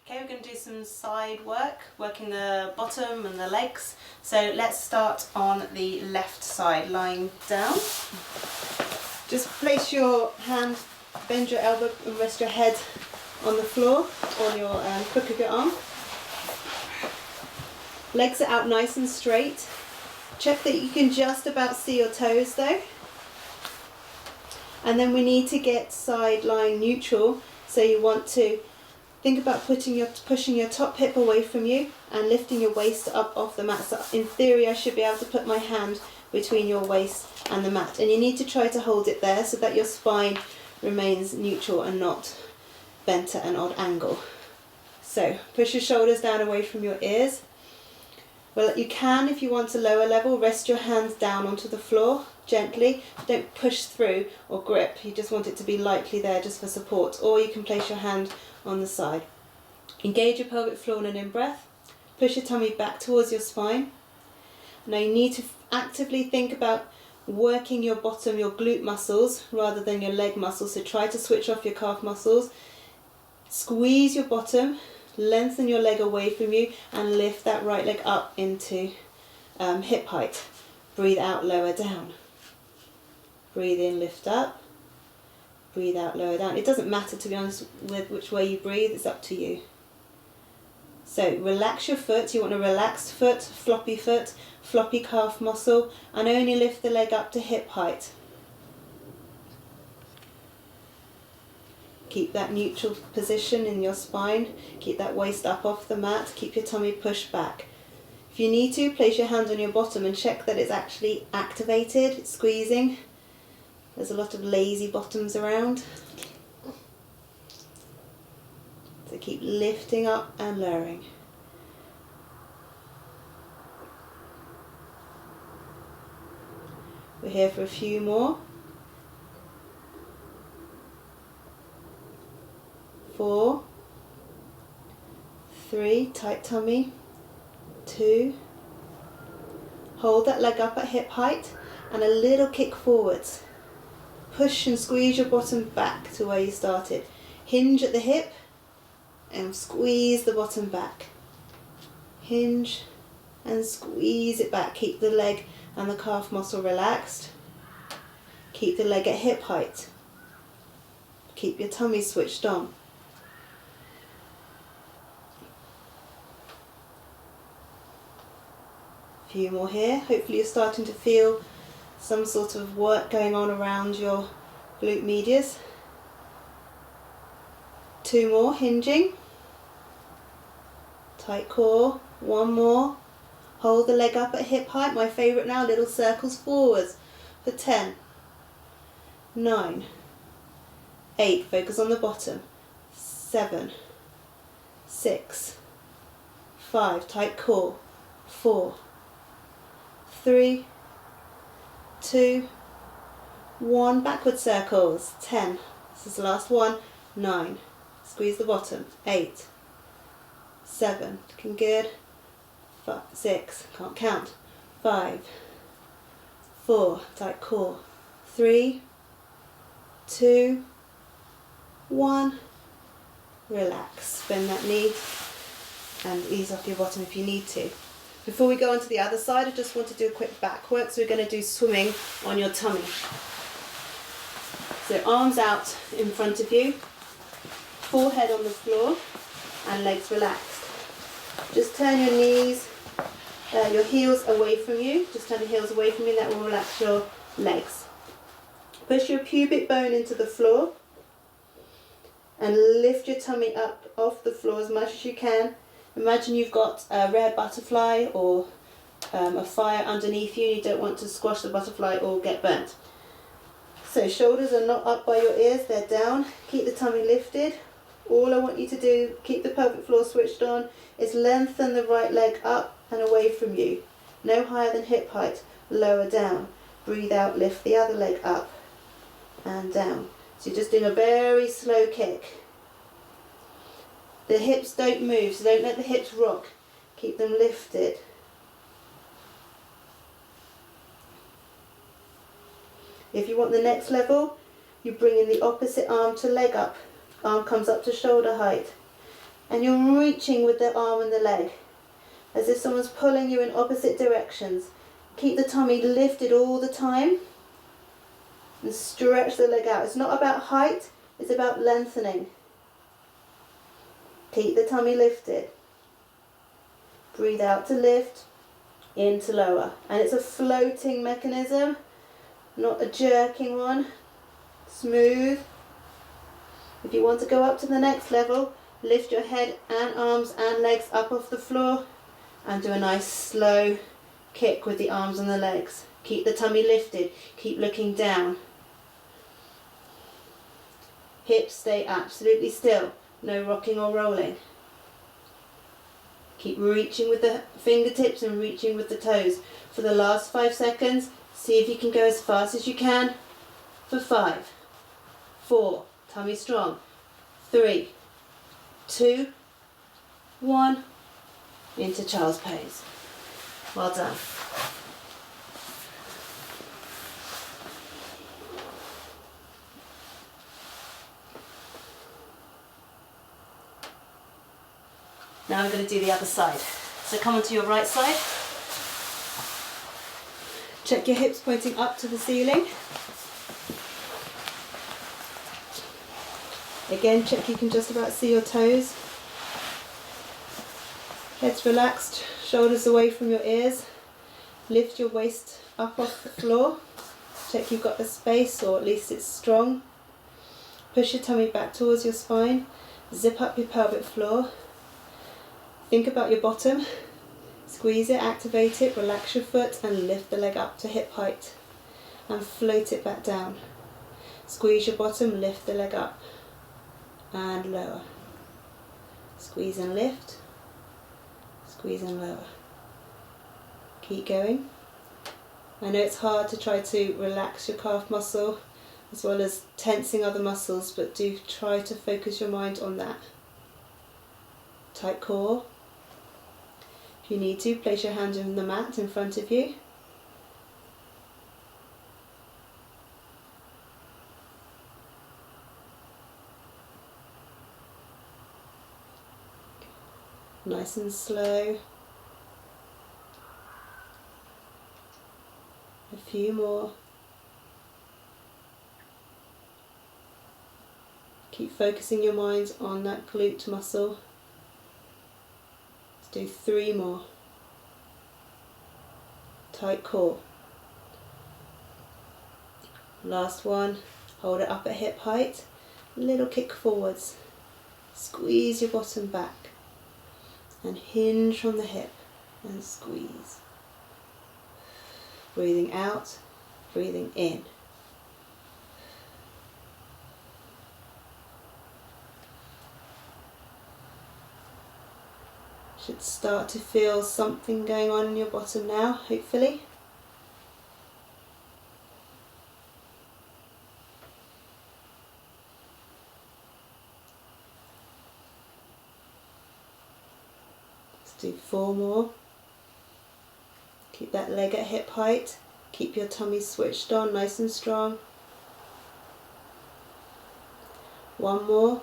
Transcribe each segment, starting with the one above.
Okay, we're going to do some side work, working the bottom and the legs. So let's start on the left side, lying down. Just place your hand, bend your elbow and rest your head on the floor, on your crook of your arm. Legs are out nice and straight. Check that you can just about see your toes though. And then we need to get side lying neutral, so you want to think about pushing your top hip away from you and lifting your waist up off the mat. So in theory I should be able to put my hand between your waist and the mat, and you need to try to hold it there so that your spine remains neutral and not bent at an odd angle. So push your shoulders down away from your ears. Well, you can, if you want a lower level, rest your hands down onto the floor gently. Don't push through or grip, you just want it to be lightly there just for support, or you can place your hand on the side. Engage your pelvic floor in an in-breath. Push your tummy back towards your spine. Now you need to actively think about working your bottom, your glute muscles, rather than your leg muscles. So try to switch off your calf muscles. Squeeze your bottom, lengthen your leg away from you, and lift that right leg up into hip height. Breathe out, lower down. Breathe in, lift up. Breathe out, lower down. It doesn't matter, to be honest, with which way you breathe, it's up to you. So relax your foot. You want a relaxed foot, floppy calf muscle, and only lift the leg up to hip height. Keep that neutral position in your spine. Keep that waist up off the mat. Keep your tummy pushed back. If you need to, place your hand on your bottom and check that it's actually activated, it's squeezing. There's a lot of lazy bottoms around. So keep lifting up and lowering. We're here for a few more. 4, 3, tight tummy. 2, hold that leg up at hip height and a little kick forwards. Push and squeeze your bottom back to where you started. Hinge at the hip and squeeze the bottom back. Hinge and squeeze it back. Keep the leg and the calf muscle relaxed. Keep the leg at hip height. Keep your tummy switched on. Few more here. Hopefully you're starting to feel some sort of work going on around your glute medius. 2 more, hinging. Tight core. 1 more. Hold the leg up at hip height. My favourite now, little circles forwards for 10, 9, 8, focus on the bottom, 7, 6, 5, tight core, 4, 3, 2, 1, backward circles, 10, this is the last one, 9, squeeze the bottom, 8, 7, looking good, 5, 6, can't count, 5, 4, tight core, 3, 2, 1, relax, bend that knee and ease off your bottom if you need to. Before we go on to the other side, I just want to do a quick back work. So we're going to do swimming on your tummy. So arms out in front of you, forehead on the floor and legs relaxed. Just turn your knees, your heels away from you. Just turn the heels away from you, that will relax your legs. Push your pubic bone into the floor and lift your tummy up off the floor as much as you can. Imagine you've got a rare butterfly or a fire underneath you and you don't want to squash the butterfly or get burnt. So shoulders are not up by your ears, they're down. Keep the tummy lifted. All I want you to do, keep the pelvic floor switched on, is lengthen the right leg up and away from you. No higher than hip height, lower down. Breathe out, lift the other leg up and down. So you're just doing a very slow kick. The hips don't move, so don't let the hips rock. Keep them lifted. If you want the next level, you bring in the opposite arm to leg up. Arm comes up to shoulder height. And you're reaching with the arm and the leg, as if someone's pulling you in opposite directions. Keep the tummy lifted all the time and stretch the leg out. It's not about height, it's about lengthening. Keep the tummy lifted. Breathe out to lift, in to lower. And it's a floating mechanism, not a jerking one. Smooth. If you want to go up to the next level, lift your head and arms and legs up off the floor and do a nice slow kick with the arms and the legs. Keep the tummy lifted, keep looking down. Hips stay absolutely still, no rocking or rolling. Keep reaching with the fingertips and reaching with the toes. For the last 5 seconds, see if you can go as fast as you can. For 5, 4, tummy strong, 3, 2, 1, into child's pose. Well done. Now I'm going to do the other side. So come onto your right side. Check your hips pointing up to the ceiling. Again, check you can just about see your toes. Head's relaxed, shoulders away from your ears. Lift your waist up off the floor. Check you've got the space, or at least it's strong. Push your tummy back towards your spine. Zip up your pelvic floor. Think about your bottom. Squeeze it, activate it, relax your foot and lift the leg up to hip height. And float it back down. Squeeze your bottom, lift the leg up. And lower. Squeeze and lift. Squeeze and lower. Keep going. I know it's hard to try to relax your calf muscle as well as tensing other muscles, but do try to focus your mind on that. Tight core. If you need to, place your hand on the mat in front of you. Nice and slow. A few more. Keep focusing your mind on that glute muscle. Let's do 3 more. Tight core. Last one. Hold it up at hip height. Little kick forwards. Squeeze your bottom back. And hinge from the hip and squeeze. Breathing out, breathing in. Should start to feel something going on in your bottom now, hopefully. Do 4 more. Keep that leg at hip height. Keep your tummy switched on, nice and strong. 1 more.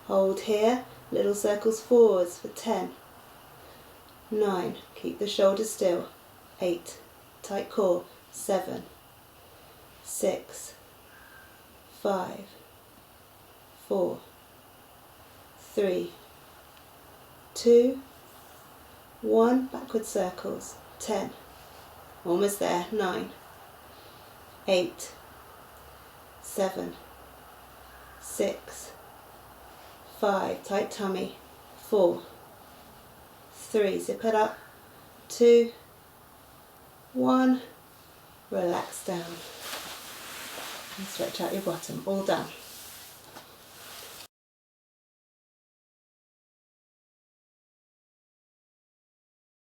Hold here. Little circles forwards for 10. 9. Keep the shoulders still. 8. Tight core. 7. 6. 5. 4. 3. 2, 1, backward circles, 10, almost there, 9, 8, 7, 6, 5, tight tummy, 4, 3, zip it up, 2, 1, relax down, and stretch out your bottom, all done.